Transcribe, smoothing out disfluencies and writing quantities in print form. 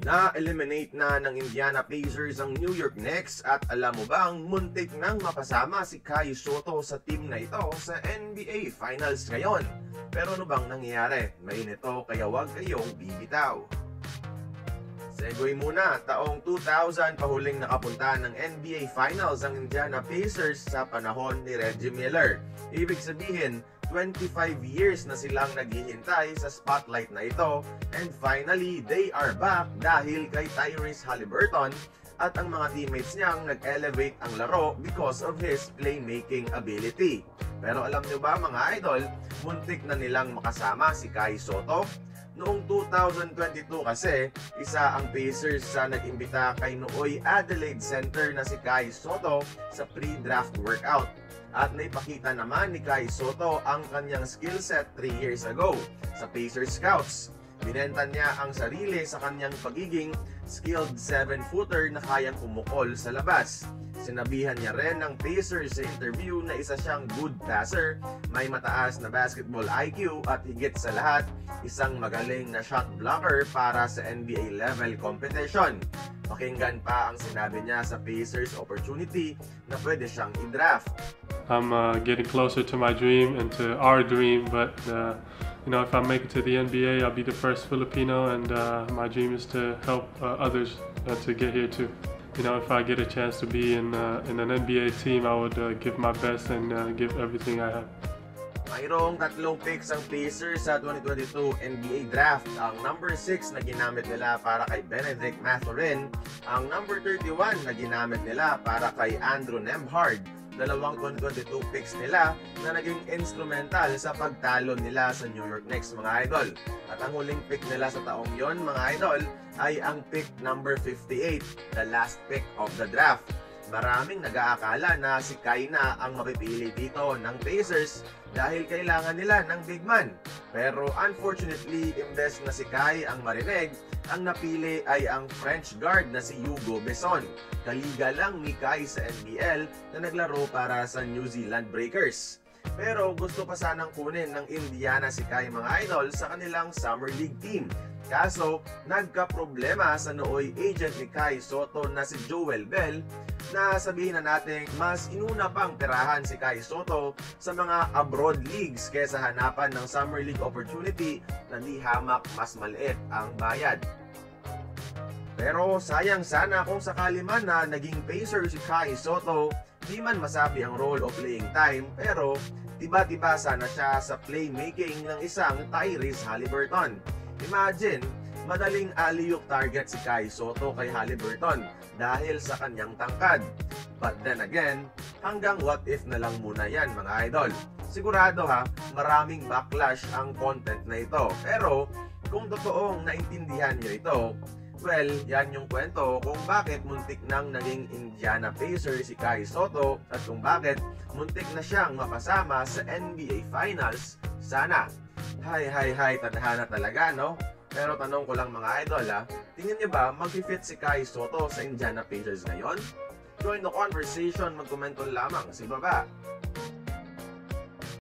Na-eliminate na ng Indiana Pacers ang New York Knicks at alam mo bang muntik nang mapasama si Kai Sotto sa team na ito sa NBA Finals ngayon. Pero ano bang nangyayari? Mainit ito kaya huwag kayong bibitaw. Segue muna, taong 2000 pahuling nakapunta ng NBA Finals ang Indiana Pacers sa panahon ni Reggie Miller. Ibig sabihin, 25 years na silang naghihintay sa spotlight na ito, and finally, they are back dahil kay Tyrese Haliburton at ang mga teammates niyang nag-elevate ang laro because of his playmaking ability. Pero alam niyo ba mga idol, muntik na nilang makasama si Kai Sotto? Noong 2022 kasi, isa ang Pacers sa nag-imbita kay nooy Adelaide center na si Kai Sotto sa pre-draft workout. At naipakita naman ni Kai Sotto ang kanyang skill set 3 years ago sa Pacers Scouts. Binenta niya ang sarili sa kanyang pagiging skilled 7-footer na kayang umukol sa labas. Sinabihan niya rin ng Pacers sa interview na isa siyang good passer, may mataas na basketball IQ at higit sa lahat, isang magaling na shot blocker para sa NBA level competition. Pakinggan pa ang sinabi niya sa Pacers opportunity na pwede siyang i-draft. I'm getting closer to my dream and to our dream, but if I make it to the NBA, I'll be the first Filipino, and my dream is to help others to get here too. If I get a chance to be in an NBA team, I would give my best and give everything I have. Mayroong tatlong picks ang Pacers sa 2022 NBA Draft. Ang number 6 na ginamit nila para kay Benedict Mathurin, ang number 31 na ginamit nila para kay Andrew Nembhard. Dalawang 2022 picks nila na naging instrumental sa pagtalo nila sa New York Knicks mga idol. At ang huling pick nila sa taong yon mga idol ay ang pick number 58, the last pick of the draft. Maraming nag-aakala na si Kai na ang mapipili dito ng Pacers dahil kailangan nila ng big man. Pero unfortunately, imbes na si Kai ang marinig, ang napili ay ang French guard na si Hugo Besson. Kaliga lang ni Kai sa NBL na naglaro para sa New Zealand Breakers. Pero gusto pa sanang kunin ng Indiana si Kai mga idol sa kanilang Summer League team. Kaso, nagka-problema sa nooy agent ni Kai Sotto na si Joel Bell na sabihin na natin mas inuna pang perahan si Kai Sotto sa mga abroad leagues kesa hanapan ng Summer League opportunity na di hamak mas maliit ang bayad. Pero sayang sana kung sakali man na naging Pacer si Kai Sotto, di man masabi ang role o playing time, pero tiba-tiba sana siya sa playmaking ng isang Tyrese Haliburton. Imagine, madaling alley-oop target si Kai Sotto kay Haliburton dahil sa kanyang tangkad. But then again, hanggang what if na lang muna yan mga idol. Sigurado maraming backlash ang content na ito. Pero kung totoong naintindihan nyo ito, well, yan yung kwento kung bakit muntik nang naging Indiana Pacers si Kai Sotto at kung bakit muntik na siyang mapasama sa NBA Finals sana. Hay, tadhana talaga, no? Pero tanong ko lang mga idol, tingin niyo ba mag-fit si Kai Sotto sa Indiana Pacers ngayon? Join the conversation, magkomento lamang sa baba.